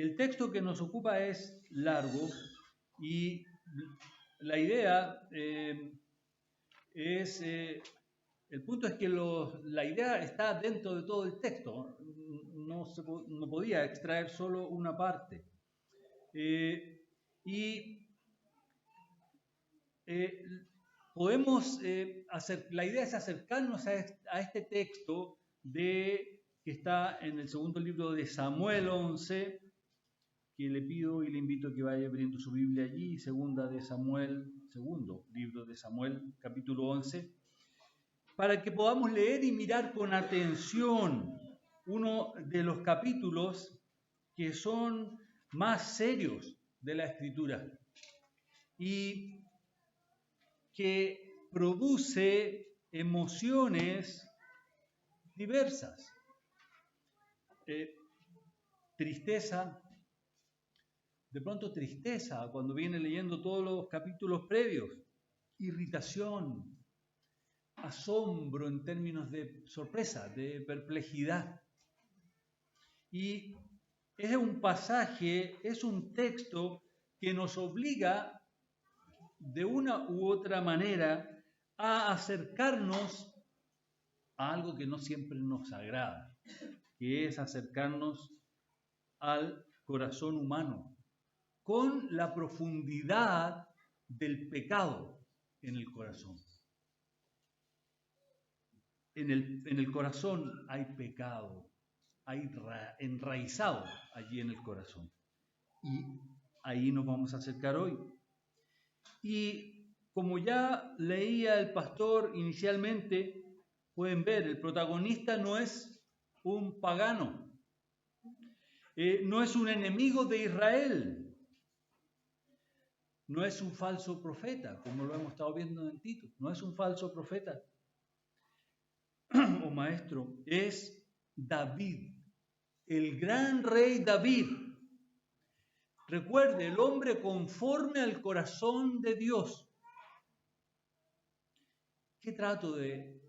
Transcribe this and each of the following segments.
El texto que nos ocupa es largo y la idea es, el punto es que la idea está dentro de todo el texto, no podía extraer solo una parte. La idea es acercarnos a este texto que está en el segundo libro de Samuel 11, que le pido y le invito a que vaya abriendo su Biblia allí, segundo libro de Samuel, capítulo 11, para que podamos leer y mirar con atención uno de los capítulos que son más serios de la Escritura y que produce emociones diversas. Tristeza, de pronto tristeza cuando viene leyendo todos los capítulos previos, irritación, asombro en términos de sorpresa, de perplejidad. Y es un pasaje, es un texto que nos obliga de una u otra manera a acercarnos a algo que no siempre nos agrada, que es acercarnos al corazón humano, con la profundidad del pecado en el corazón. En el corazón hay pecado, hay enraizado allí en el corazón. Y ahí nos vamos a acercar hoy. Y como ya leía el pastor inicialmente, pueden ver, el protagonista no es un pagano, no es un enemigo de Israel, no es un falso profeta, como lo hemos estado viendo en Tito, no es un falso profeta o maestro, es David, el gran rey David. Recuerde, el hombre conforme al corazón de Dios. ¿Qué trato de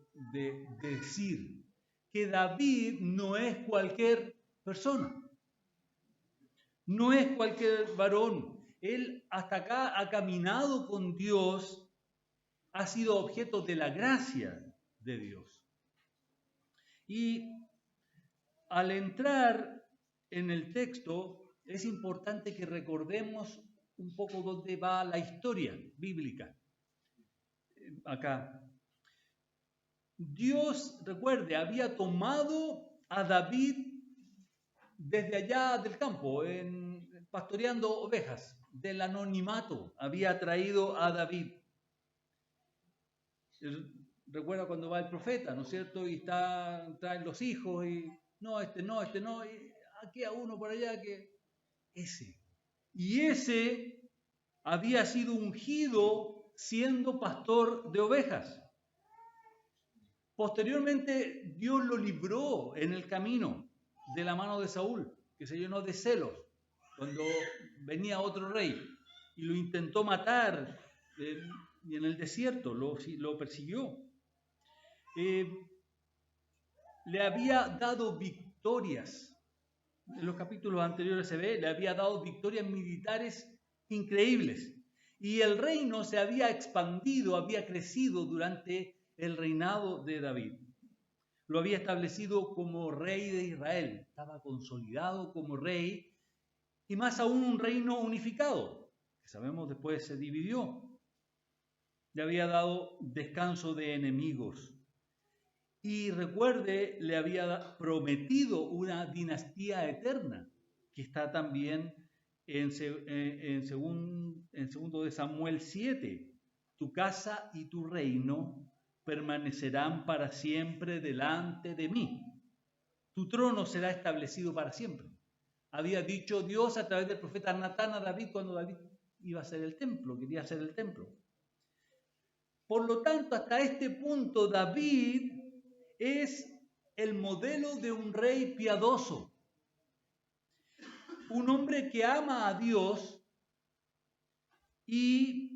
decir? Que David no es cualquier persona, no es cualquier varón. Él hasta acá ha caminado con Dios, ha sido objeto de la gracia de Dios. Y al entrar en el texto, es importante que recordemos un poco dónde va la historia bíblica. Acá. Dios, recuerde, había tomado a David desde allá del campo, pastoreando ovejas, del anonimato, había traído a David. Recuerda cuando va el profeta, ¿no es cierto? Y traen los hijos y no, y aquí a uno por allá que ese. Y ese había sido ungido siendo pastor de ovejas. Posteriormente, Dios lo libró en el camino de la mano de Saúl, que se llenó de celos cuando venía otro rey y lo intentó matar y en el desierto lo persiguió. Le había dado victorias. En los capítulos anteriores se ve, le había dado victorias militares increíbles. Y el reino se había expandido, había crecido durante el reinado de David. Lo había establecido como rey de Israel, estaba consolidado como rey y más aún un reino unificado, que sabemos después se dividió. Le había dado descanso de enemigos. Y recuerde, le había prometido una dinastía eterna, que está también en segundo de Samuel 7. Tu casa y tu reino permanecerán para siempre delante de mí. Tu trono será establecido para siempre. Había dicho Dios a través del profeta Natán a David cuando David iba a hacer el templo, quería hacer el templo. Por lo tanto, hasta este punto David es el modelo de un rey piadoso, un hombre que ama a Dios y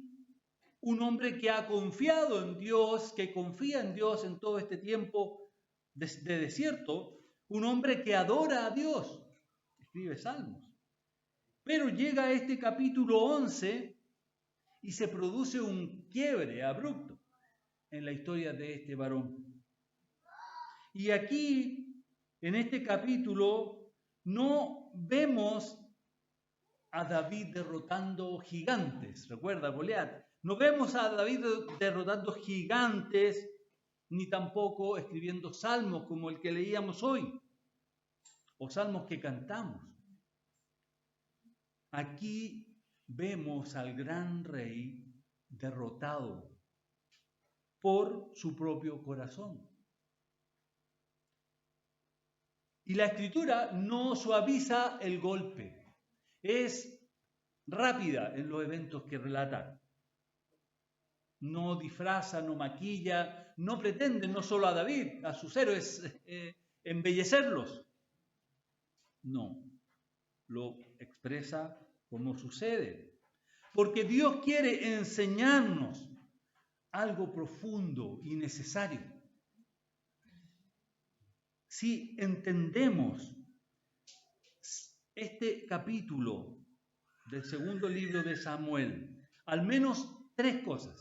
un hombre que ha confiado en Dios, que confía en Dios en todo este tiempo de desierto, un hombre que adora a Dios, escribe salmos. Pero llega este capítulo 11 y se produce un quiebre abrupto en la historia de este varón. Y aquí, en este capítulo, no vemos a David derrotando gigantes. Recuerda, Goliat. No vemos a David derrotando gigantes, ni tampoco escribiendo salmos como el que leíamos hoy, o salmos que cantamos. Aquí vemos al gran rey derrotado por su propio corazón. Y la escritura no suaviza el golpe, es rápida en los eventos que relata. No disfraza, no maquilla, no pretende no solo a David, a sus héroes, embellecerlos. No, lo expresa como sucede. Porque Dios quiere enseñarnos algo profundo y necesario. Si entendemos este capítulo del segundo libro de Samuel, al menos tres cosas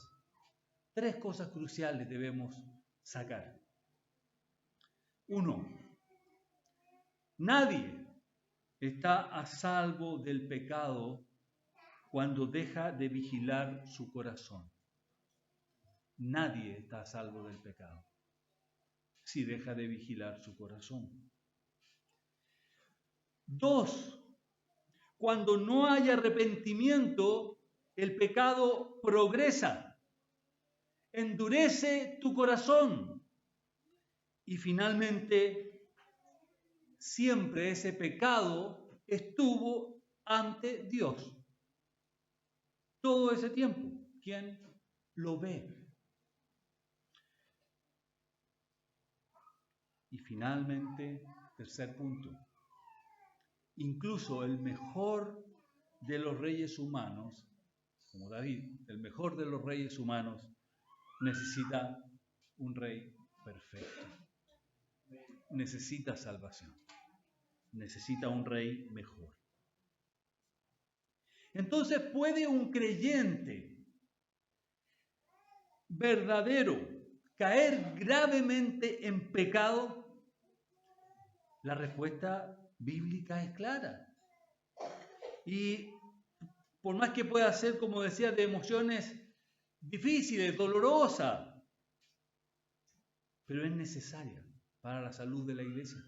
cruciales debemos sacar. 1. Nadie está a salvo del pecado cuando deja de vigilar su corazón. Nadie está a salvo del pecado si deja de vigilar su corazón. 2. Cuando no hay arrepentimiento, el pecado progresa, endurece tu corazón y finalmente siempre ese pecado estuvo ante Dios. Todo ese tiempo, ¿quién lo ve? Y finalmente, tercer punto, incluso el mejor de los reyes humanos, como David, el mejor de los reyes humanos, necesita un rey perfecto. Necesita salvación. Necesita un rey mejor. Entonces, ¿puede un creyente verdadero caer gravemente en pecado? La respuesta bíblica es clara. Y por más que pueda ser, como decía, de emociones difíciles, dolorosas, pero es necesaria para la salud de la iglesia,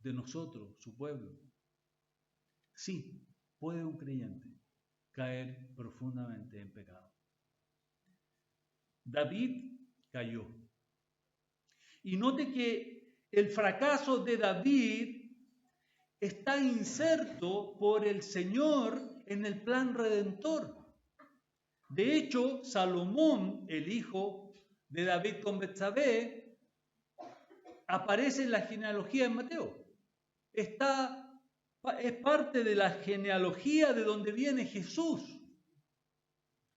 de nosotros, su pueblo. Sí, puede un creyente caer profundamente en pecado. David cayó. Y note que el fracaso de David está inserto por el Señor en el plan redentor. De hecho, Salomón, el hijo de David con Betsabé, aparece en la genealogía en Mateo. Es parte de la genealogía de donde viene Jesús.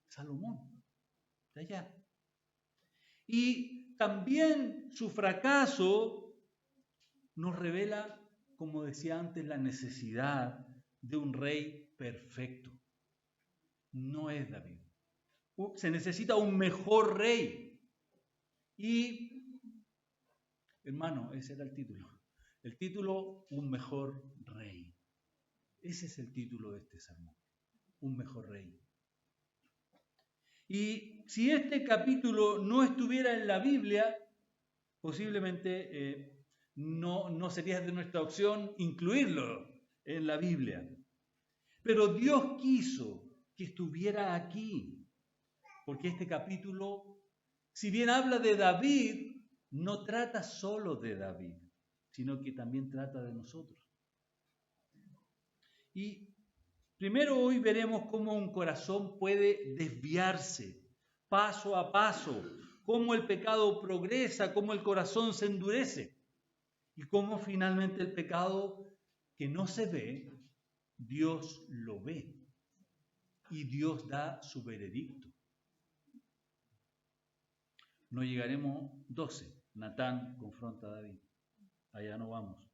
Salomón, de allá. Y también su fracaso nos revela, como decía antes, la necesidad de un rey perfecto. No es David. Se necesita un mejor rey. Y, hermano, ese era el título. El título, un mejor rey. Ese es el título de este sermón. Un mejor rey. Y si este capítulo no estuviera en la Biblia, posiblemente no sería de nuestra opción incluirlo en la Biblia. Pero Dios quiso que estuviera aquí, porque este capítulo, si bien habla de David, no trata solo de David, sino que también trata de nosotros. Y primero hoy veremos cómo un corazón puede desviarse paso a paso, cómo el pecado progresa, cómo el corazón se endurece y cómo finalmente el pecado que no se ve, Dios lo ve y Dios da su veredicto. No llegaremos 12. Natán confronta a David. Allá no vamos.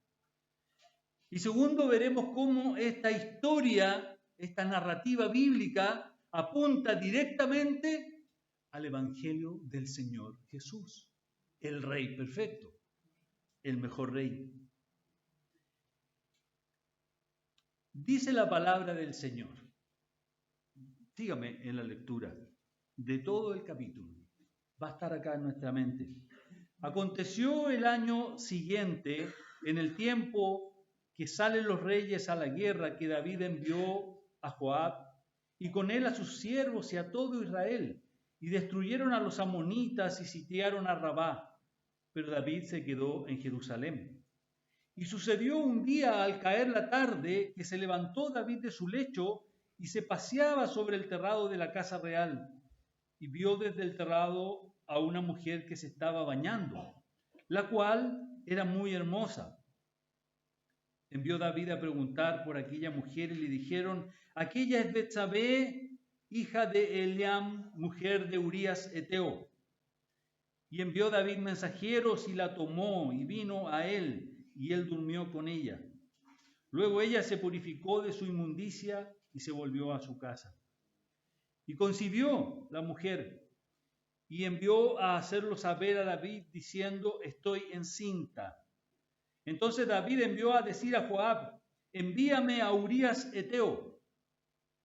Y segundo, veremos cómo esta historia, esta narrativa bíblica, apunta directamente al Evangelio del Señor Jesús, el Rey perfecto, el mejor Rey. Dice la palabra del Señor. Sígame en la lectura de todo el capítulo. Va a estar acá en nuestra mente. Aconteció el año siguiente, en el tiempo que salen los reyes a la guerra, que David envió a Joab y con él a sus siervos y a todo Israel, y destruyeron a los amonitas y sitiaron a Rabá, pero David se quedó en Jerusalén. Y sucedió un día al caer la tarde que se levantó David de su lecho y se paseaba sobre el terrado de la casa real, y vio desde el terrado a una mujer que se estaba bañando, la cual era muy hermosa. Envió David a preguntar por aquella mujer y le dijeron: aquella es Betsabé, hija de Eliam, mujer de Urías Eteo. Y envió David mensajeros y la tomó y vino a él, y él durmió con ella. Luego ella se purificó de su inmundicia y se volvió a su casa. Y concibió la mujer y envió a hacerlo saber a David diciendo: estoy encinta. Entonces David envió a decir a Joab: envíame a Urías Eteo.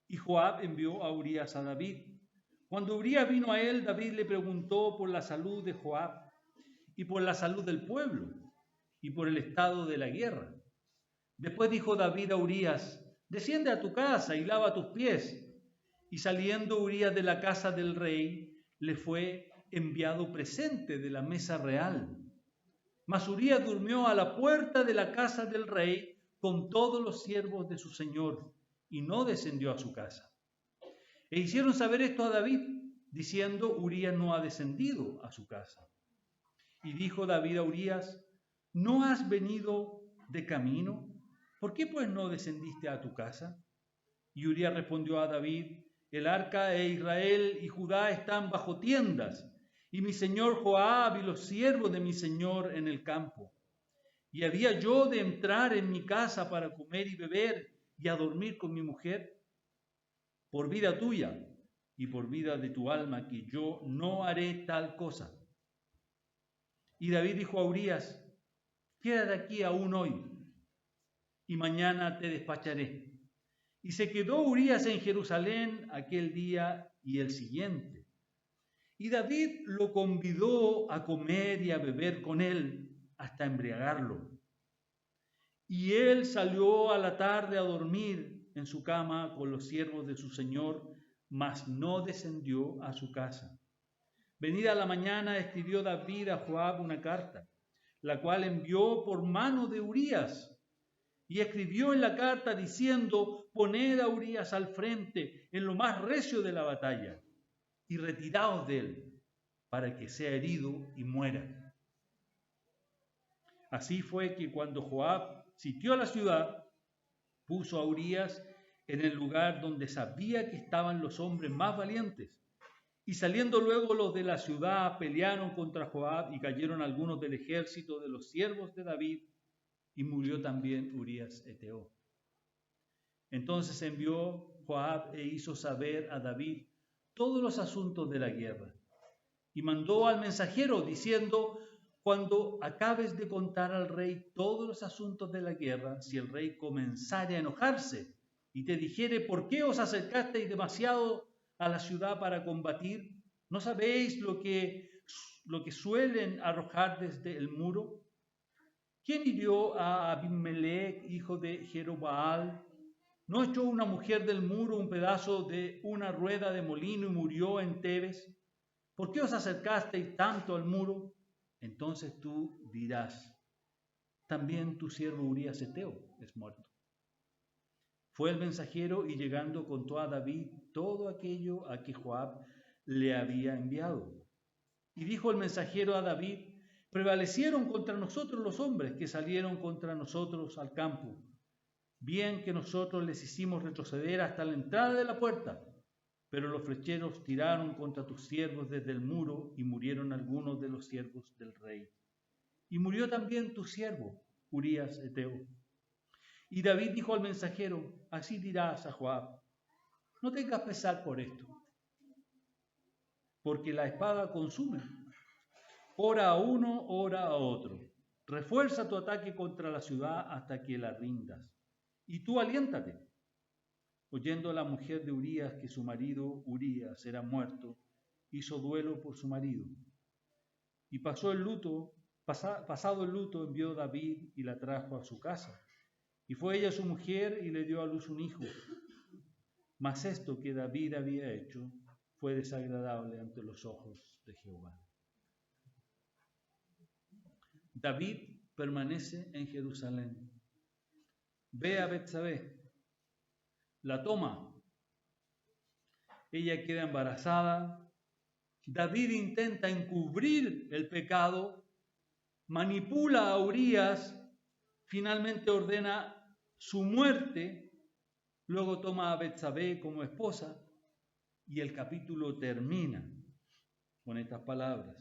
Y Joab envió a Urías a David. Cuando Urías vino a él, David le preguntó por la salud de Joab y por la salud del pueblo y por el estado de la guerra. Después dijo David a Urías: desciende a tu casa y lava tus pies. Y saliendo Urías de la casa del rey, le fue enviado presente de la mesa real. Mas Urías durmió a la puerta de la casa del rey con todos los siervos de su señor, y no descendió a su casa. E hicieron saber esto a David, diciendo: Urías no ha descendido a su casa. Y dijo David a Urías: ¿no has venido de camino? ¿Por qué pues no descendiste a tu casa? Y Urías respondió a David: el arca e Israel y Judá están bajo tiendas, y mi señor Joab y los siervos de mi señor en el campo. ¿Y había yo de entrar en mi casa para comer y beber y a dormir con mi mujer? Por vida tuya y por vida de tu alma, que yo no haré tal cosa. Y David dijo a Urías: quédate aquí aún hoy, y mañana te despacharé. Y se quedó Urías en Jerusalén aquel día y el siguiente. Y David lo convidó a comer y a beber con él hasta embriagarlo. Y él salió a la tarde a dormir en su cama con los siervos de su señor, mas no descendió a su casa. Venida la mañana, escribió David a Joab una carta, la cual envió por mano de Urías. Y escribió en la carta diciendo: poned a Urías al frente en lo más recio de la batalla, y retiraos de él, para que sea herido y muera. Así fue que cuando Joab sitió la ciudad, puso a Urías en el lugar donde sabía que estaban los hombres más valientes. Y saliendo luego los de la ciudad, pelearon contra Joab y cayeron algunos del ejército de los siervos de David, y murió también Urías Eteo. Entonces envió Joab e hizo saber a David todos los asuntos de la guerra. Y mandó al mensajero diciendo: cuando acabes de contar al rey todos los asuntos de la guerra, si el rey comenzare a enojarse y te dijere: ¿por qué os acercasteis demasiado a la ciudad para combatir? ¿No sabéis lo que suelen arrojar desde el muro? ¿Quién hirió a Abimelech, hijo de Jerobaal? ¿No echó una mujer del muro un pedazo de una rueda de molino y murió en Tebes? ¿Por qué os acercasteis tanto al muro? Entonces tú dirás: también tu siervo Urías Eteo es muerto. Fue el mensajero y llegando contó a David todo aquello a que Joab le había enviado. Y dijo el mensajero a David: prevalecieron contra nosotros los hombres que salieron contra nosotros al campo. Bien que nosotros les hicimos retroceder hasta la entrada de la puerta, pero los flecheros tiraron contra tus siervos desde el muro y murieron algunos de los siervos del rey. Y murió también tu siervo, Urías Eteo. Y David dijo al mensajero, así dirás a Joab, no tengas pesar por esto, porque la espada consume. Ora a uno, ora a otro. Refuerza tu ataque contra la ciudad hasta que la rindas. Y tú aliéntate. Oyendo la mujer de Urías que su marido Urías era muerto, hizo duelo por su marido. Y pasado el luto, envió David y la trajo a su casa. Y fue ella su mujer y le dio a luz un hijo. Mas esto que David había hecho fue desagradable ante los ojos de Jehová. David permanece en Jerusalén. Ve a Betsabé, la toma. Ella queda embarazada. David intenta encubrir el pecado, manipula a Urías, finalmente ordena su muerte, luego toma a Betsabé como esposa y el capítulo termina con estas palabras.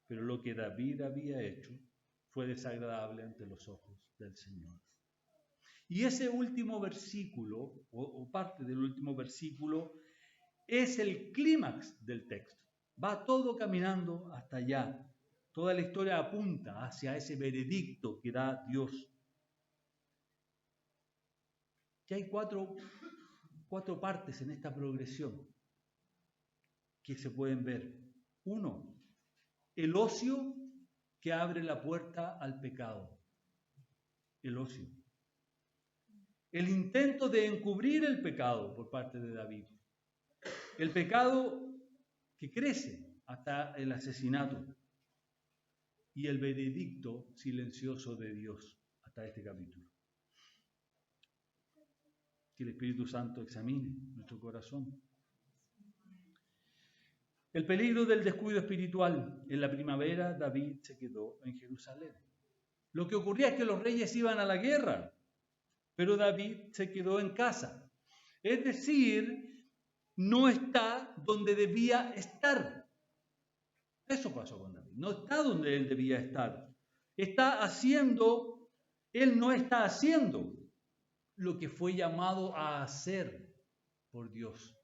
Pero lo que David había hecho fue desagradable ante los ojos del Señor. Y ese último versículo, o parte del último versículo, es el clímax del texto. Va todo caminando hasta allá. Toda la historia apunta hacia ese veredicto que da Dios. Y hay cuatro partes en esta progresión que se pueden ver. Uno, el ocio que abre la puerta al pecado. El ocio. El intento de encubrir el pecado por parte de David. El pecado que crece hasta el asesinato. Y el veredicto silencioso de Dios hasta este capítulo. Que el Espíritu Santo examine nuestro corazón. El peligro del descuido espiritual. En la primavera David se quedó en Jerusalén. Lo que ocurría es que los reyes iban a la guerra, pero David se quedó en casa. Es decir, no está donde debía estar. Eso pasó con David. No está donde él debía estar. Él no está haciendo lo que fue llamado a hacer por Dios.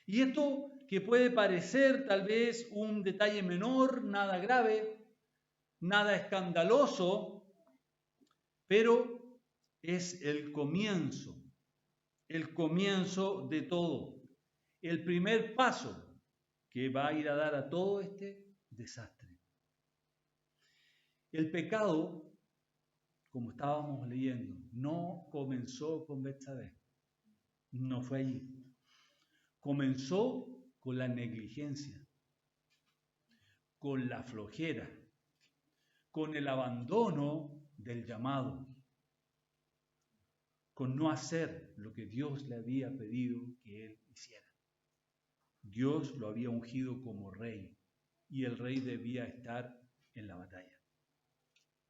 Y esto que puede parecer tal vez un detalle menor, nada grave, nada escandaloso, pero es el comienzo de todo, el primer paso que va a ir a dar a todo este desastre. El pecado, como estábamos leyendo, no comenzó con Betsabé, no fue allí. Comenzó con la negligencia, con la flojera, con el abandono del llamado, con no hacer lo que Dios le había pedido que él hiciera. Dios lo había ungido como rey y el rey debía estar en la batalla.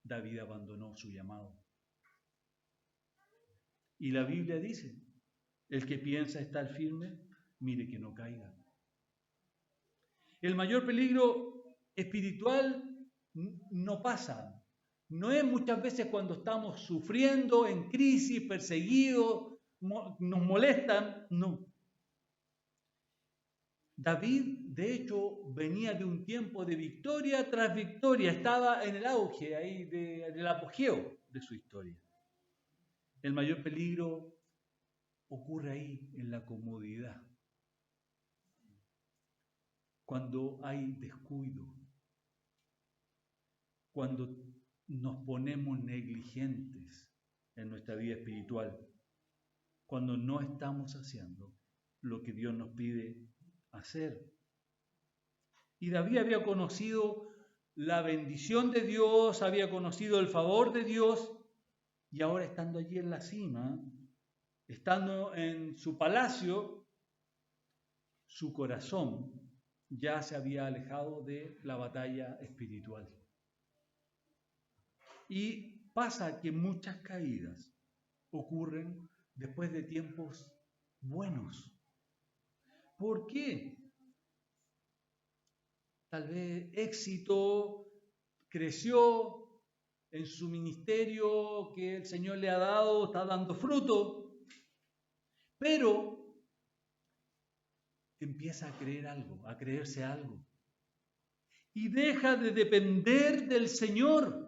David abandonó su llamado. Y la Biblia dice, el que piensa estar firme, mire que no caiga. El mayor peligro espiritual no pasa. No es muchas veces cuando estamos sufriendo, en crisis, perseguidos, nos molestan, no. David, de hecho, venía de un tiempo de victoria tras victoria, estaba en el auge ahí del apogeo de su historia. El mayor peligro ocurre ahí, en la comodidad. Cuando hay descuido, cuando nos ponemos negligentes en nuestra vida espiritual, cuando no estamos haciendo lo que Dios nos pide hacer. Y David había conocido la bendición de Dios, había conocido el favor de Dios, y ahora estando allí en la cima, estando en su palacio, su corazón ya se había alejado de la batalla espiritual. Y pasa que muchas caídas ocurren después de tiempos buenos. ¿Por qué? Tal vez éxito, creció, en su ministerio que el Señor le ha dado, está dando fruto, pero empieza a creer algo, a creerse algo, y deja de depender del Señor.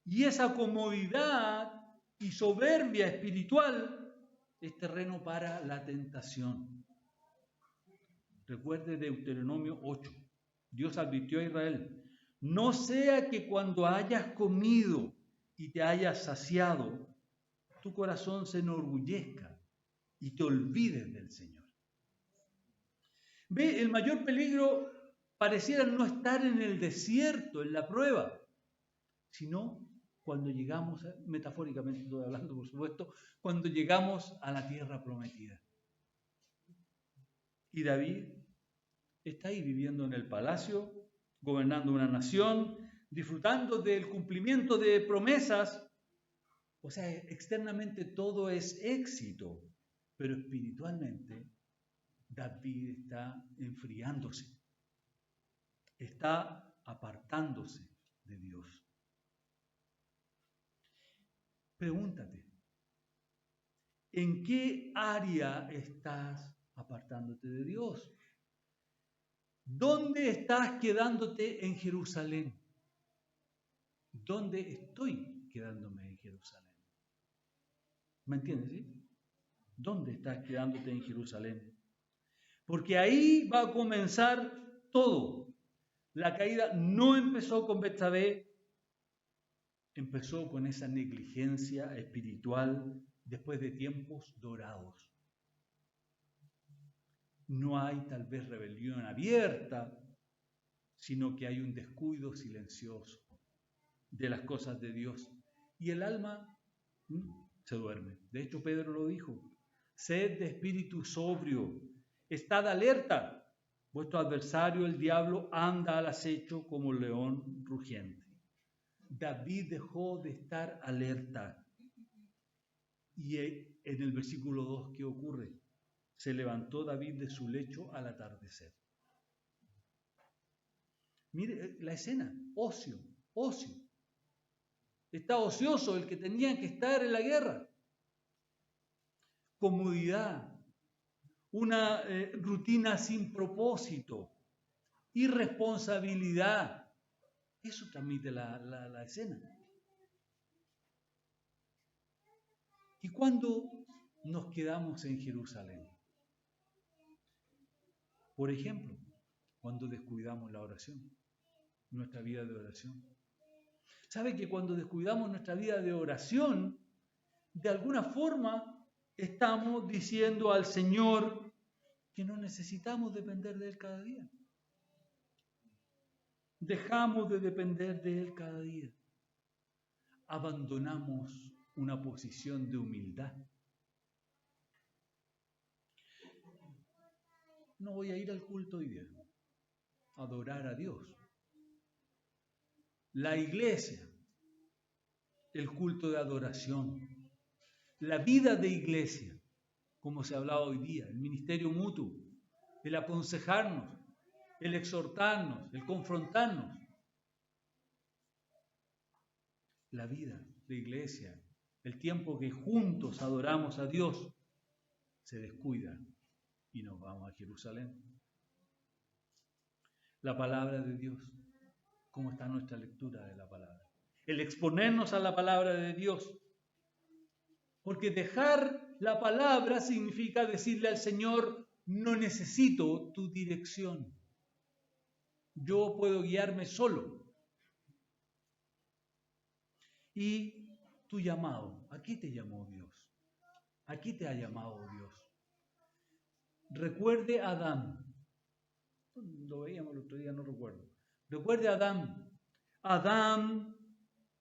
Y esa comodidad y soberbia espiritual es terreno para la tentación. Recuerde Deuteronomio 8. Dios advirtió a Israel: no sea que cuando hayas comido y te hayas saciado, tu corazón se enorgullezca y te olvides del Señor. Ve, el mayor peligro pareciera no estar en el desierto, en la prueba, sino cuando llegamos, metafóricamente estoy hablando, por supuesto, cuando llegamos a la tierra prometida. Y David está ahí viviendo en el palacio, gobernando una nación, disfrutando del cumplimiento de promesas. O sea, externamente todo es éxito, pero espiritualmente David está enfriándose, está apartándose de Dios. Pregúntate, ¿en qué área estás apartándote de Dios? ¿Dónde estás quedándote en Jerusalén? ¿Dónde estoy quedándome en Jerusalén? ¿Me entiendes? ¿Sí? ¿Dónde estás quedándote en Jerusalén? Porque ahí va a comenzar todo. La caída no empezó con Betsabé, empezó con esa negligencia espiritual después de tiempos dorados. No hay tal vez rebelión abierta, sino que hay un descuido silencioso de las cosas de Dios. Y el alma se duerme. De hecho, Pedro lo dijo: sed de espíritu sobrio, estad alerta. Vuestro adversario, el diablo, anda al acecho como león rugiente. David dejó de estar alerta. Y en el versículo 2, ¿qué ocurre? Se levantó David de su lecho al atardecer. Mire la escena: ocio. Está ocioso el que tenía que estar en la guerra. Comodidad, una rutina sin propósito, irresponsabilidad. Eso transmite la escena. ¿Y cuándo nos quedamos en Jerusalén? Por ejemplo, cuando descuidamos la oración, nuestra vida de oración. ¿Sabe que cuando descuidamos nuestra vida de oración, de alguna forma estamos diciendo al Señor que no necesitamos depender de Él cada día? Dejamos de depender de Él cada día. Abandonamos una posición de humildad. No voy a ir al culto hoy día, adorar a Dios. La iglesia, el culto de adoración, la vida de iglesia, como se ha hablado hoy día, el ministerio mutuo, el aconsejarnos, el exhortarnos, el confrontarnos. La vida de iglesia, el tiempo que juntos adoramos a Dios, se descuida y nos vamos a Jerusalén. La palabra de Dios, ¿cómo está nuestra lectura de la palabra? El exponernos a la palabra de Dios. Porque dejar la palabra significa decirle al Señor: no necesito tu dirección. Yo puedo guiarme solo. Y tu llamado, ¿a qué te llamó Dios? ¿A qué te ha llamado Dios? Recuerde a Adán. Lo veíamos el otro día, no recuerdo. Recuerde a Adán. Adán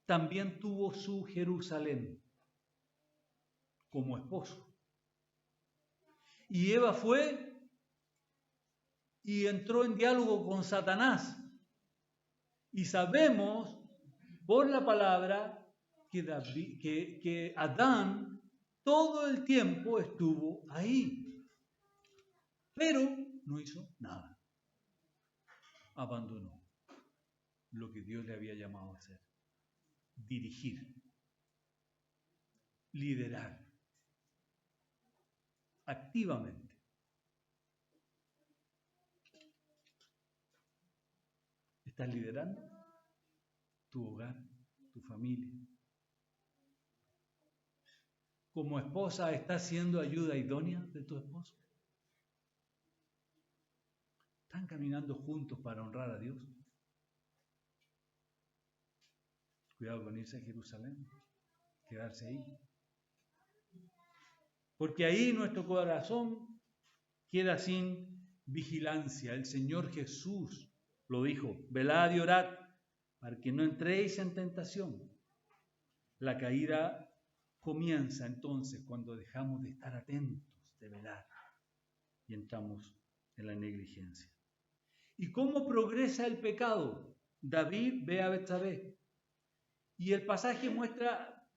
también tuvo su Jerusalén como esposo. Y Eva fue y entró en diálogo con Satanás. Y sabemos por la palabra que Adán todo el tiempo estuvo ahí, pero no hizo nada. Abandonó. lo que Dios le había llamado a hacer. Dirigir, liderar, activamente. ¿Estás liderando tu hogar, tu familia? Como esposa, ¿estás siendo ayuda idónea de tu esposo? ¿Están caminando juntos para honrar a Dios? Cuidado con irse a Jerusalén, quedarse ahí. Porque ahí nuestro corazón queda sin vigilancia. El Señor Jesús lo dijo: velad y orad para que no entréis en tentación. La caída comienza entonces cuando dejamos de estar atentos, de velar, y entramos en la negligencia. ¿Y cómo progresa el pecado? David ve a Betsabé. Y el pasaje muestra,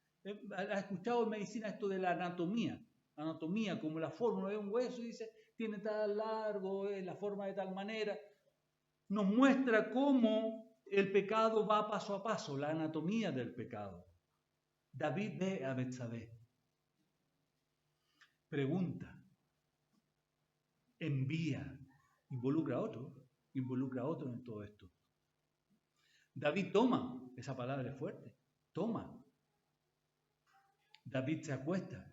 ¿ha escuchado en medicina esto de la anatomía? Anatomía, como la forma de un hueso, y dice, tiene tal largo, es la forma de tal manera. Nos muestra cómo el pecado va paso a paso, la anatomía del pecado. David ve a Betsabé. Pregunta, envía, involucra a otro en todo esto. David toma, esa palabra es fuerte, toma. David se acuesta.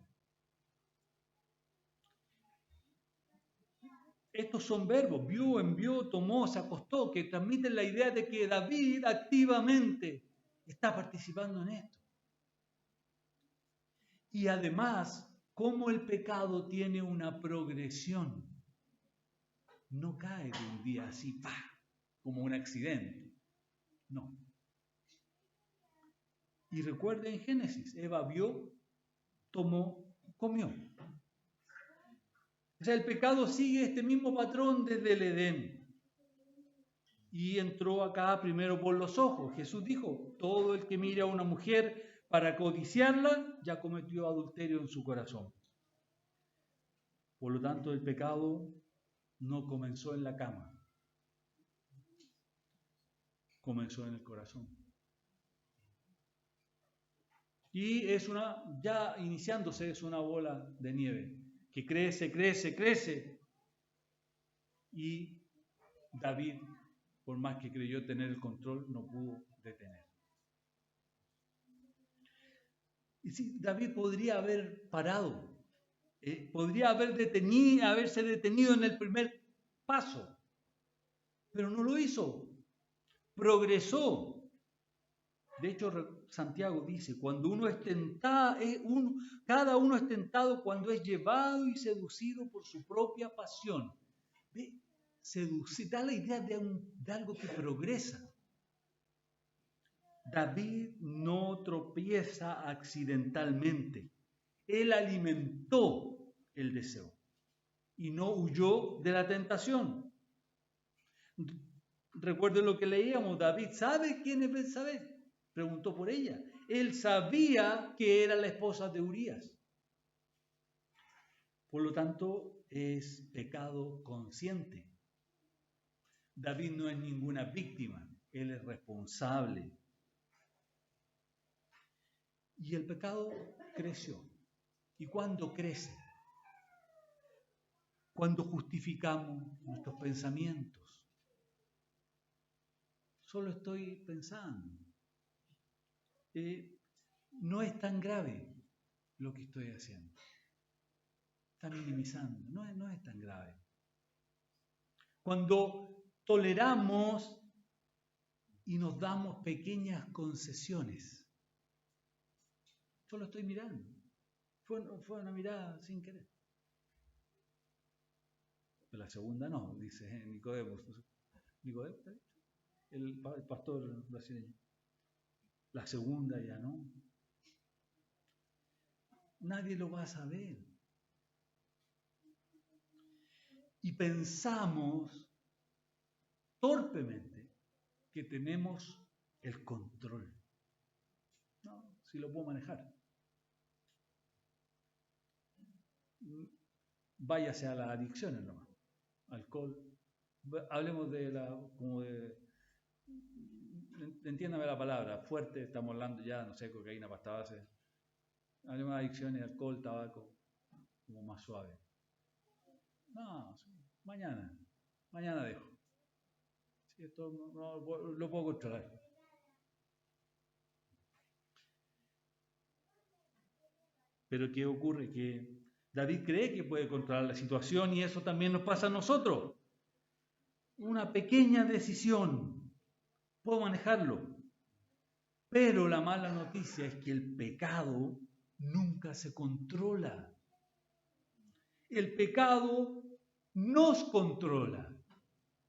Estos son verbos, vio, envió, tomó, se acostó, que transmiten la idea de que David activamente está participando en esto. Y además, cómo el pecado tiene una progresión. No cae de un día así, ¡pah!, como un accidente. No. Y recuerden en Génesis, Eva vio, tomó, comió. O sea, el pecado sigue este mismo patrón desde el Edén. Y entró acá primero por los ojos. Jesús dijo, todo el que mira a una mujer para codiciarla, ya cometió adulterio en su corazón. Por lo tanto, el pecado no comenzó en la cama, comenzó en el corazón. Y ya iniciándose, es una bola de nieve que crece, crece, crece. Y David, por más que creyó tener el control, no pudo detener. Y sí, David podría haber parado, podría haberse detenido en el primer paso, pero no lo hizo, progresó. De hecho, Santiago dice, cuando uno es tentado, cada uno es tentado cuando es llevado y seducido por su propia pasión. ¿Ve? Da la idea de algo que progresa. David no tropieza accidentalmente. Él alimentó el deseo y no huyó de la tentación. Recuerden lo que leíamos, David sabe quién es Betsabé. Preguntó por ella. Él sabía que era la esposa de Urías. Por lo tanto, es pecado consciente. David no es ninguna víctima, él es responsable. Y el pecado creció. ¿Y cuándo crece? Cuando justificamos nuestros pensamientos. Solo estoy pensando. No es tan grave lo que estoy haciendo. Está minimizando. No es tan grave. Cuando toleramos y nos damos pequeñas concesiones. Solo estoy mirando. Fue una mirada sin querer. Pero la segunda no, dice Nicodemo. Nicodemo, el pastor brasileño. La segunda ya no. Nadie lo va a saber. Y pensamos torpemente que tenemos el control. No, si lo puedo manejar. Váyase a las adicciones nomás. Alcohol. Hablemos de entiéndame la palabra, fuerte, estamos hablando ya, no sé, cocaína, pasta base, algunas adicciones, alcohol, tabaco, como más suave. No, mañana dejo. Si esto no lo puedo controlar. Pero ¿qué ocurre? Que David cree que puede controlar la situación y eso también nos pasa a nosotros. Una pequeña decisión, puedo manejarlo. Pero la mala noticia es que el pecado nunca se controla. El pecado nos controla,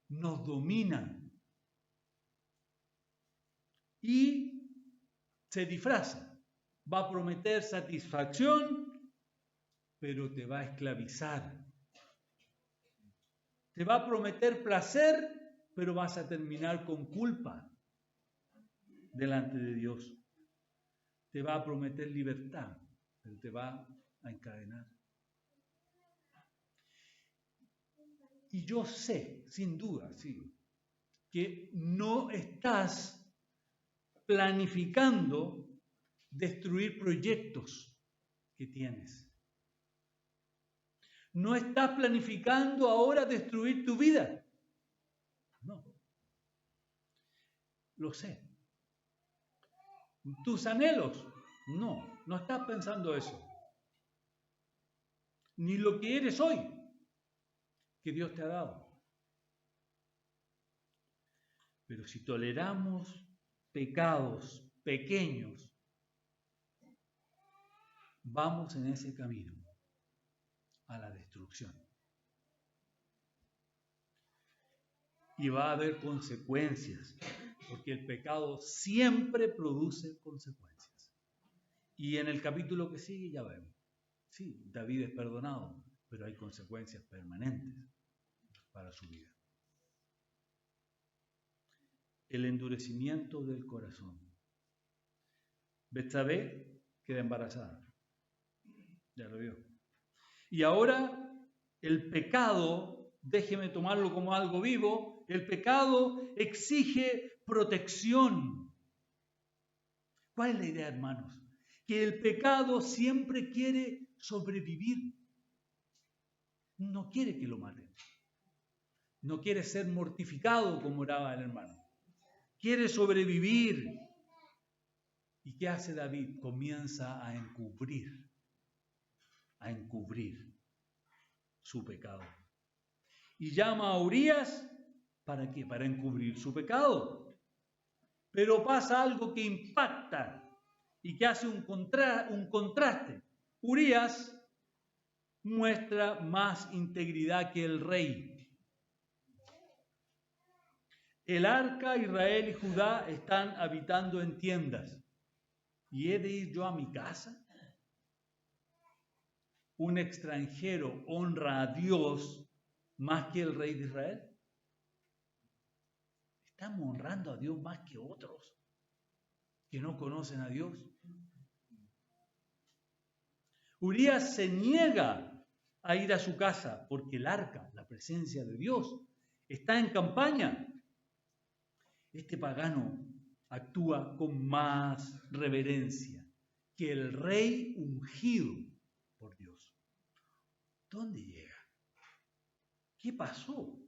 nos domina y se disfraza. Va a prometer satisfacción, pero te va a esclavizar. Te va a prometer placer, pero vas a terminar con culpa delante de Dios. Te va a prometer libertad, pero te va a encadenar. Y yo sé, sin duda, sí, que no estás planificando destruir proyectos que tienes. No estás planificando ahora destruir tu vida. No. Lo sé. Tus anhelos. No estás pensando eso. Ni lo que eres hoy, que Dios te ha dado. Pero si toleramos pecados pequeños, vamos en ese camino a la destrucción. Y va a haber consecuencias, porque el pecado siempre produce consecuencias. Y en el capítulo que sigue ya vemos. Sí, David es perdonado, pero hay consecuencias permanentes para su vida. El endurecimiento del corazón. Betsabé queda embarazada. Ya lo vio. Y ahora el pecado, déjeme tomarlo como algo vivo, el pecado exige protección. ¿Cuál es la idea, hermanos? Que el pecado siempre quiere sobrevivir. No quiere que lo maten. No quiere ser mortificado como oraba el hermano. Quiere sobrevivir. ¿Y qué hace David? Comienza a encubrir su pecado. Y llama a Urías, ¿para qué? Para encubrir su pecado. Pero pasa algo que impacta y que hace un contraste. Urías muestra más integridad que el rey. El arca, Israel y Judá están habitando en tiendas. ¿Y he de ir yo a mi casa? ¿Un extranjero honra a Dios más que el rey de Israel? ¿Estamos honrando a Dios más que otros que no conocen a Dios? Urías se niega a ir a su casa porque el arca, la presencia de Dios, está en campaña. Este pagano actúa con más reverencia que el rey ungido por Dios. ¿Dónde llega? ¿Qué pasó?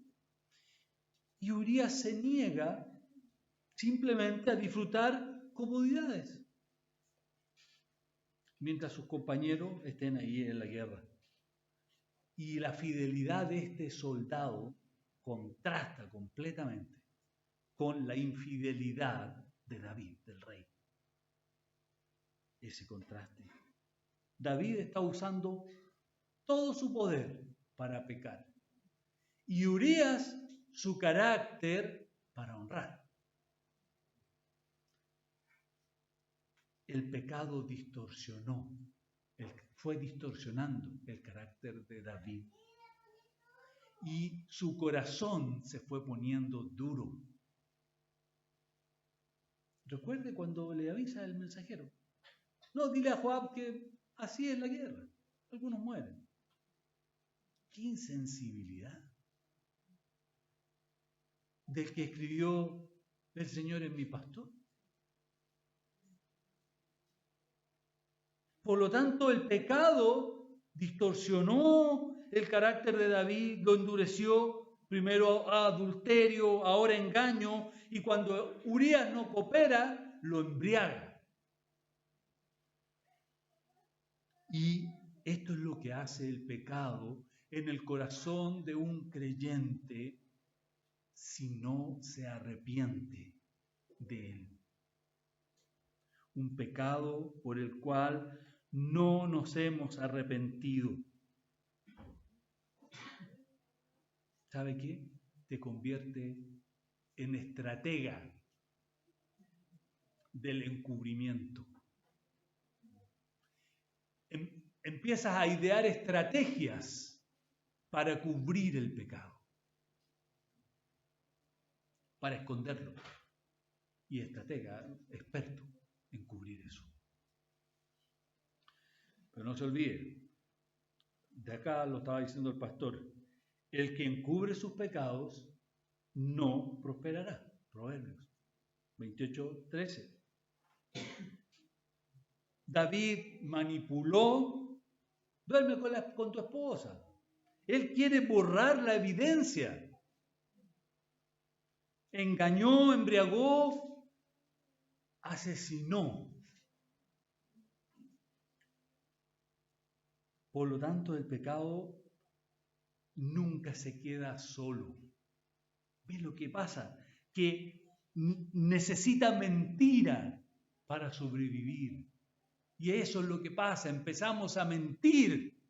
Y Urías se niega simplemente a disfrutar comodidades mientras sus compañeros estén ahí en la guerra. Y la fidelidad de este soldado contrasta completamente con la infidelidad de David, del rey. Ese contraste. David está usando todo su poder para pecar. Y Urías su carácter para honrar. El pecado fue distorsionando el carácter de David. Y su corazón se fue poniendo duro. Recuerde cuando le avisa el mensajero. No, dile a Joab que así es la guerra. Algunos mueren. ¡Qué insensibilidad! Del que escribió El Señor es mi pastor. Por lo tanto, el pecado distorsionó el carácter de David, lo endureció, primero a adulterio, ahora engaño, y cuando Urías no coopera, lo embriaga. Y esto es lo que hace el pecado en el corazón de un creyente si no se arrepiente de él. Un pecado por el cual no nos hemos arrepentido. ¿Sabe qué? Te convierte en estratega del encubrimiento. Empiezas a idear estrategias para cubrir el pecado, para esconderlo. Y estratega, experto en cubrir eso. Pero no se olvide, de acá lo estaba diciendo el pastor, el que encubre sus pecados no prosperará. Proverbios 28:13. David manipuló, duerme con tu esposa. Él quiere borrar la evidencia. Engañó, embriagó, asesinó. Por lo tanto, el pecado nunca se queda solo. ¿Ves lo que pasa? Que necesita mentira para sobrevivir. Y eso es lo que pasa. Empezamos a mentir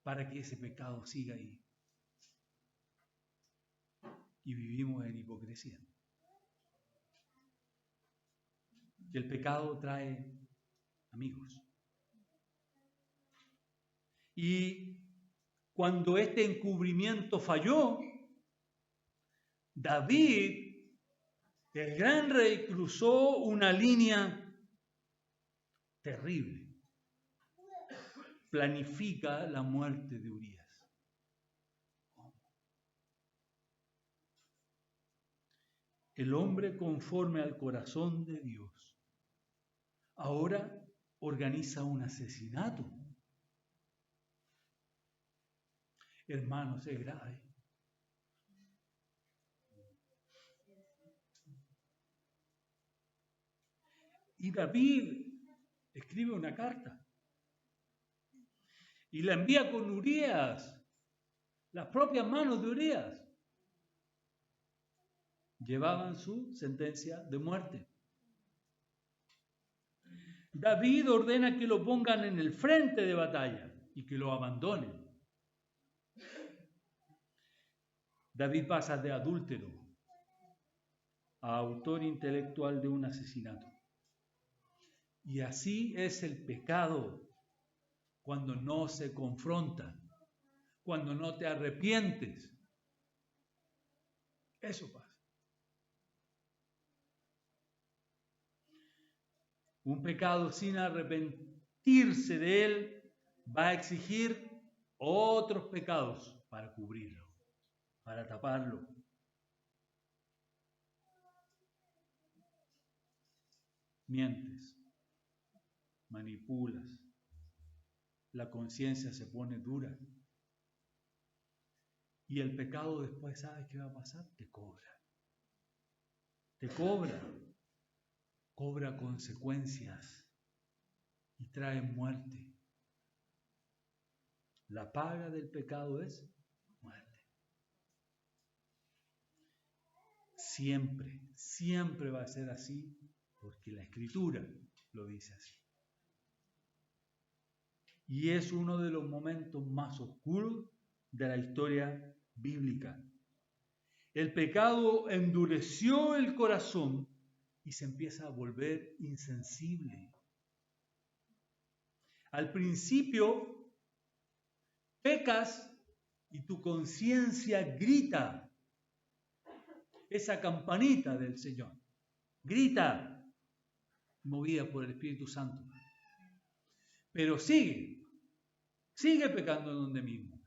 para que ese pecado siga ahí. Y vivimos en hipocresía. El pecado trae amigos. Y cuando este encubrimiento falló, David, el gran rey, cruzó una línea terrible. Planifica la muerte de Urías. El hombre conforme al corazón de Dios ahora organiza un asesinato. Hermanos, es grave. Y David escribe una carta y la envía con Urías, las propias manos de Urías. Llevaban su sentencia de muerte. David ordena que lo pongan en el frente de batalla y que lo abandonen. David pasa de adúltero a autor intelectual de un asesinato. Y así es el pecado cuando no se confronta, cuando no te arrepientes. Eso pasa. Un pecado sin arrepentirse de él va a exigir otros pecados para cubrirlo, para taparlo. Mientes, manipulas, la conciencia se pone dura. Y el pecado después, ¿sabes qué va a pasar? Te cobra. Te cobra. Cobra consecuencias y trae muerte. La paga del pecado es muerte. Siempre, siempre va a ser así, porque la Escritura lo dice así. Y es uno de los momentos más oscuros de la historia bíblica. El pecado endureció el corazón y se empieza a volver insensible. Al principio, pecas y tu conciencia grita. Esa campanita del Señor grita, movida por el Espíritu Santo. Pero sigue pecando en donde mismo.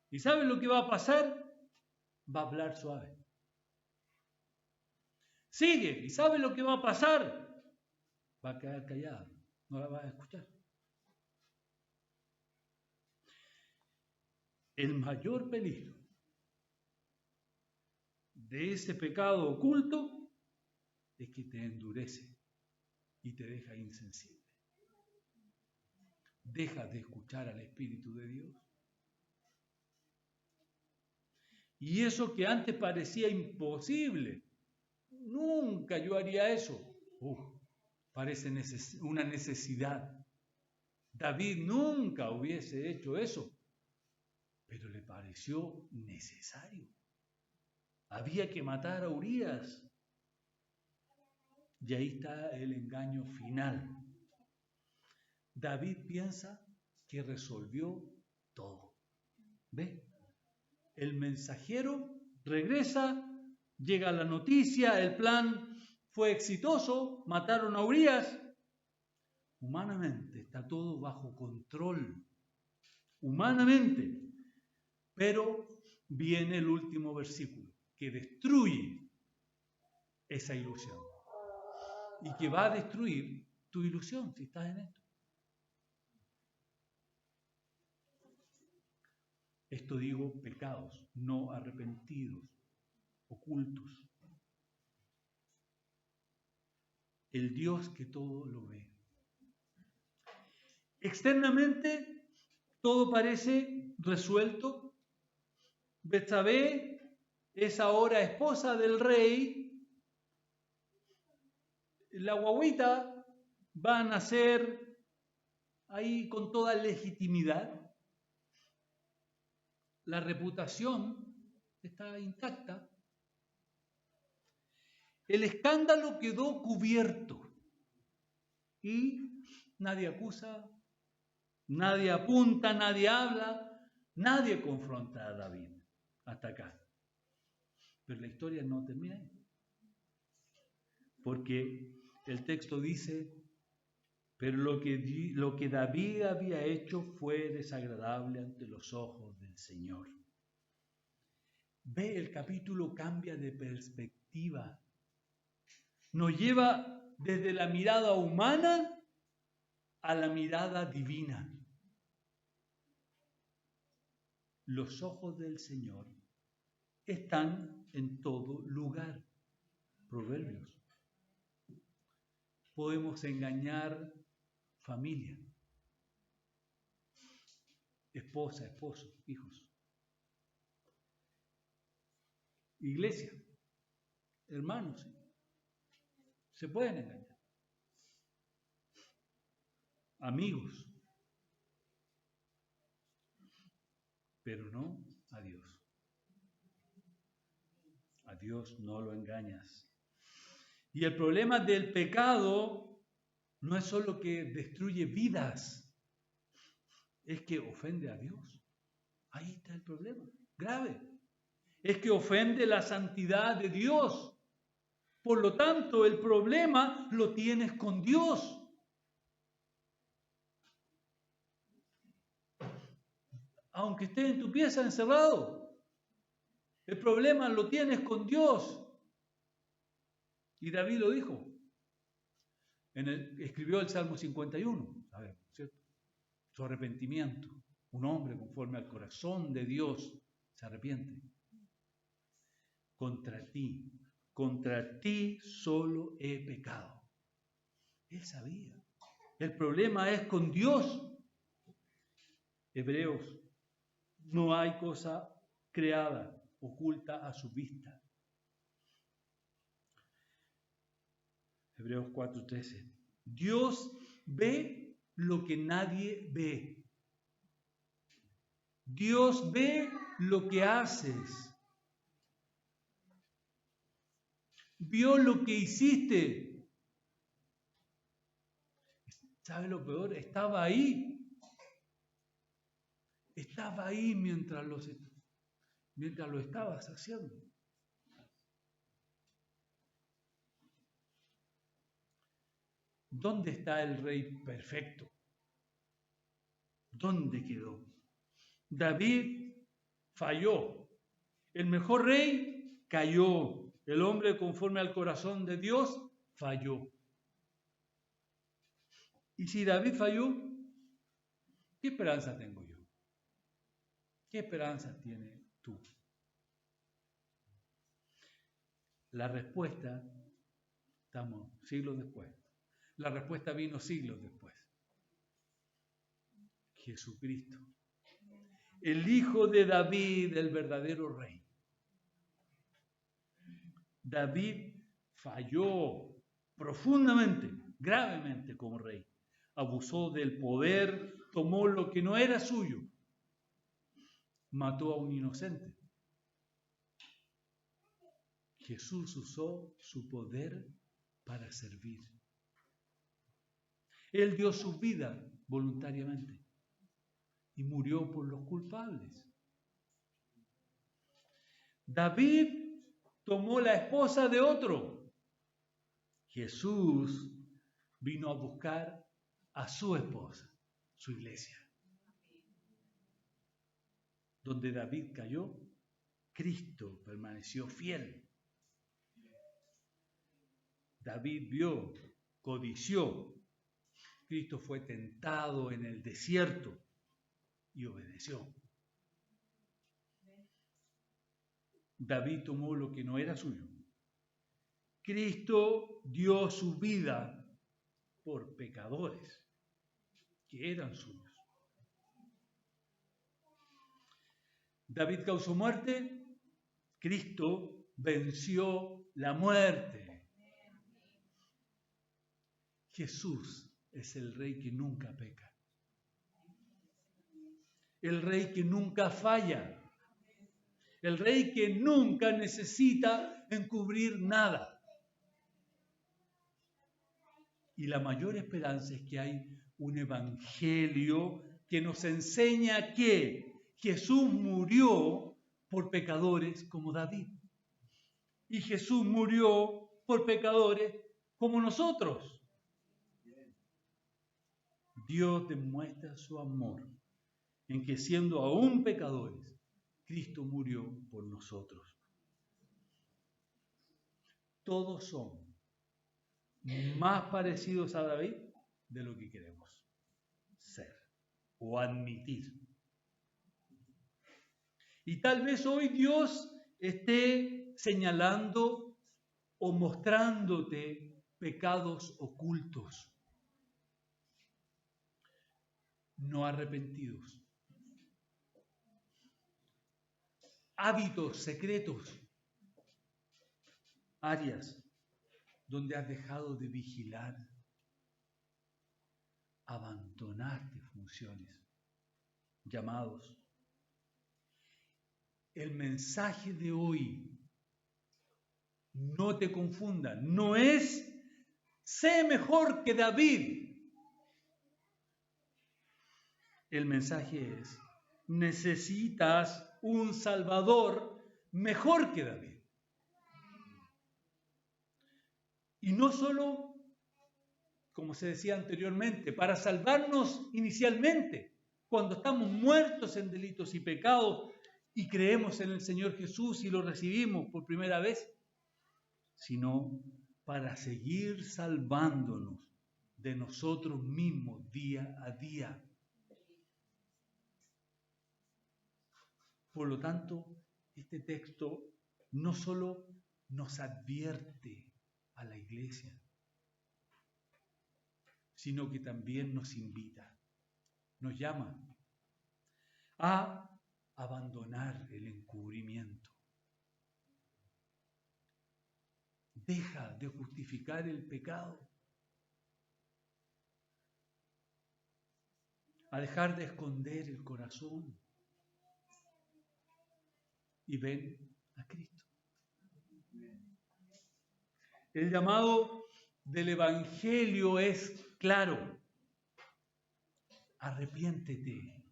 ¿Y sabes lo que va a pasar? Va a hablar suave. sigue y sabe lo que va a pasar, va a quedar callado, no la va a escuchar. El mayor peligro de ese pecado oculto es que te endurece y te deja insensible. Dejas de escuchar al Espíritu de Dios. Y eso que antes parecía imposible, nunca yo haría eso. Parece una necesidad. David nunca hubiese hecho eso, pero le pareció necesario. Había que matar a Urías. Y ahí está el engaño final. David piensa que resolvió todo. ¿Ve? El mensajero regresa, llega la noticia, el plan fue exitoso, mataron a Urías. Humanamente está todo bajo control. Humanamente. Pero viene el último versículo que destruye esa ilusión. Y que va a destruir tu ilusión si estás en esto. Esto digo pecados no arrepentidos, ocultos. El Dios que todo lo ve. Externamente todo parece resuelto. Betsabé es ahora esposa del rey. La guagüita va a nacer ahí con toda legitimidad. La reputación está intacta. El escándalo quedó cubierto y nadie acusa, nadie apunta, nadie habla, nadie confronta a David hasta acá. Pero la historia no termina ahí, porque el texto dice, pero lo que David había hecho fue desagradable ante los ojos del Señor. Ve, el capítulo cambia de perspectiva. Nos lleva desde la mirada humana a la mirada divina. Los ojos del Señor están en todo lugar. Proverbios. Podemos engañar familia, esposa, esposo, hijos. Iglesia, hermanos, se pueden engañar. Amigos, pero no a Dios. A Dios no lo engañas. Y el problema del pecado no es solo que destruye vidas, es que ofende a Dios. Ahí está el problema, grave. Es que ofende la santidad de Dios. Por lo tanto, el problema lo tienes con Dios. Aunque estés en tu pieza encerrado, el problema lo tienes con Dios. Y David lo dijo. Escribió el Salmo 51, ¿cierto? Su arrepentimiento. Un hombre conforme al corazón de Dios se arrepiente. Contra ti solo he pecado. Él sabía. El problema es con Dios. Hebreos, no hay cosa creada, oculta a su vista. Hebreos 4:13. Dios ve lo que nadie ve. Dios ve lo que haces. Vio lo que hiciste. ¿Sabe lo peor? Estaba ahí. Estaba ahí mientras lo estabas haciendo. ¿Dónde está el rey perfecto? ¿Dónde quedó? David falló. El mejor rey cayó. El hombre conforme al corazón de Dios falló. Y si David falló, ¿qué esperanza tengo yo? ¿Qué esperanza tienes tú? La respuesta, estamos siglos después. La respuesta vino siglos después. Jesucristo, el hijo de David, el verdadero rey. David falló profundamente, gravemente como rey. Abusó del poder, tomó lo que no era suyo, mató a un inocente. Jesús usó su poder para servir. Él dio su vida voluntariamente y murió por los culpables. David tomó la esposa de otro. Jesús vino a buscar a su esposa, su iglesia. Donde David cayó, Cristo permaneció fiel. David vio, codició. Cristo fue tentado en el desierto y obedeció. David tomó lo que no era suyo. Cristo dio su vida por pecadores que eran suyos. David causó muerte, Cristo venció la muerte. Jesús es el Rey que nunca peca, el Rey que nunca falla, el Rey que nunca necesita encubrir nada. Y la mayor esperanza es que hay un evangelio que nos enseña que Jesús murió por pecadores como David. Y Jesús murió por pecadores como nosotros. Dios demuestra su amor en que siendo aún pecadores, Cristo murió por nosotros. Todos son más parecidos a David de lo que queremos ser o admitir. Y tal vez hoy Dios esté señalando o mostrándote pecados ocultos, no arrepentidos, hábitos secretos, áreas donde has dejado de vigilar, abandonaste funciones, llamados. El mensaje de hoy, no te confunda, no es sé mejor que David. El mensaje es necesitas un Salvador mejor que David. Y no solo, como se decía anteriormente, para salvarnos inicialmente, cuando estamos muertos en delitos y pecados y creemos en el Señor Jesús y lo recibimos por primera vez, sino para seguir salvándonos de nosotros mismos día a día. Por lo tanto, este texto no solo nos advierte a la iglesia, sino que también nos invita, nos llama a abandonar el encubrimiento. Deja de justificar el pecado, a dejar de esconder el corazón y ven a Cristo. El llamado del Evangelio es claro. Arrepiéntete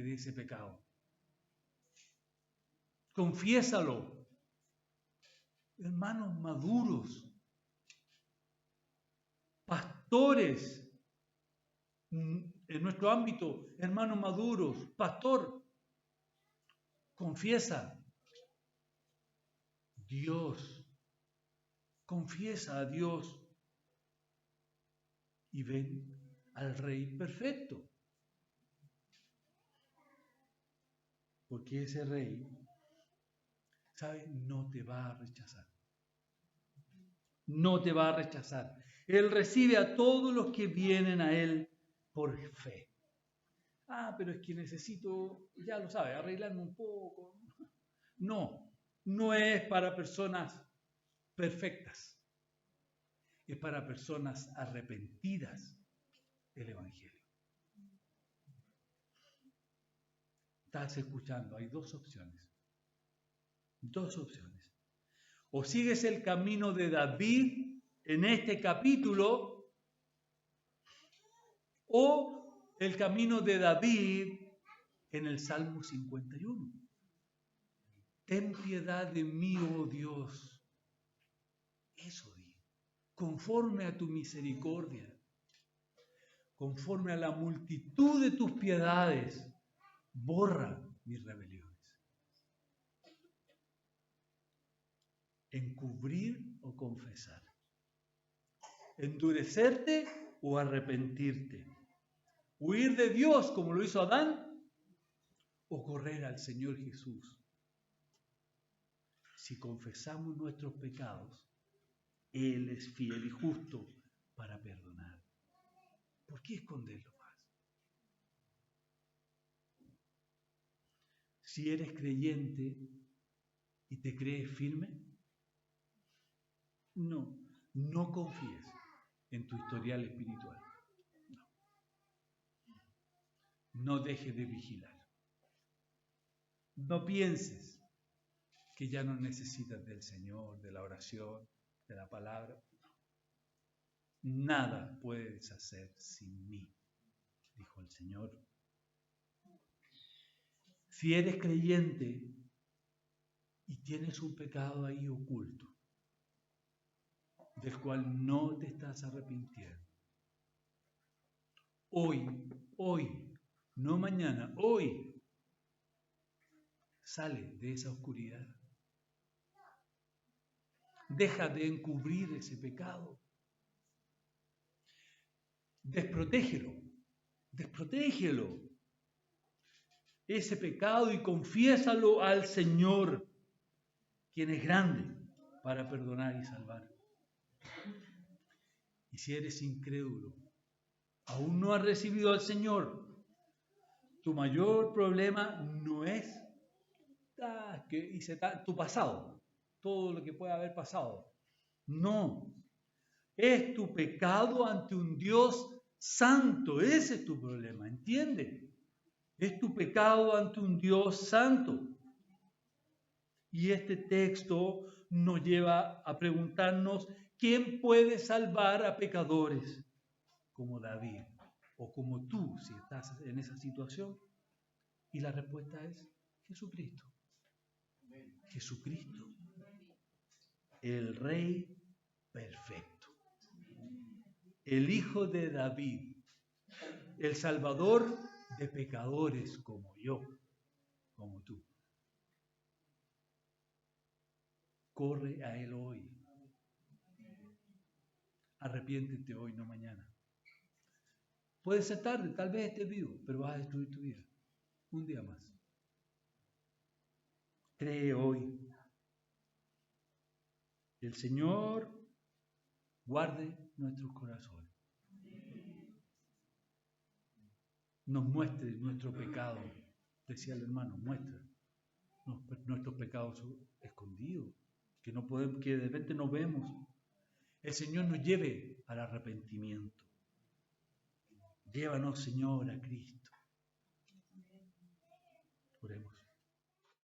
de ese pecado. Confiésalo. Hermanos maduros, pastores, en nuestro ámbito, hermanos maduros, pastor, confiesa. Dios. Confiesa a Dios y ven al Rey perfecto. Porque ese Rey, ¿sabes? No te va a rechazar. No te va a rechazar. Él recibe a todos los que vienen a Él por fe. Pero es que necesito, ya lo sabe, arreglarme un poco. No, no es para personas perfectas. Es para personas arrepentidas el Evangelio. Estás escuchando, hay dos opciones. Dos opciones. O sigues el camino de David en este capítulo, o el camino de David en el Salmo 51. Ten piedad de mí, oh Dios. Eso di. Conforme a tu misericordia, conforme a la multitud de tus piedades, borra mis rebeliones. Encubrir o confesar. Endurecerte o arrepentirte. Huir de Dios como lo hizo Adán o correr al Señor Jesús. Si confesamos nuestros pecados, Él es fiel y justo para perdonar. ¿Por qué esconderlo más? Si eres creyente y te crees firme, no confíes en tu historial espiritual. No dejes de vigilar. No pienses que ya no necesitas del Señor, de la oración, de la palabra. Nada puedes hacer sin mí, dijo el Señor. Si eres creyente y tienes un pecado ahí oculto, del cual no te estás arrepintiendo, hoy, no mañana, hoy, sale de esa oscuridad. Deja de encubrir ese pecado. Desprotégelo. Ese pecado y confiésalo al Señor, quien es grande para perdonar y salvar. Y si eres incrédulo, aún no has recibido al Señor, tu mayor problema no es que hice tu pasado, todo lo que pueda haber pasado. No, es tu pecado ante un Dios santo. Ese es tu problema, ¿entiendes? Es tu pecado ante un Dios santo. Y este texto nos lleva a preguntarnos, ¿quién puede salvar a pecadores como David o como tú si estás en esa situación? Y la respuesta es Jesucristo. Jesucristo, el Rey perfecto, el Hijo de David, el Salvador de pecadores como yo, como tú. Corre a Él hoy. Arrepiéntete hoy, no mañana. Puede ser tarde, tal vez estés vivo, pero vas a destruir tu vida. Un día más. Cree hoy. El Señor guarde nuestros corazones. Nos muestre nuestro pecado, decía el hermano, muestra nuestros pecados escondidos, que de repente no vemos. El Señor nos lleve al arrepentimiento. Llévanos, Señor, a Cristo. Oremos.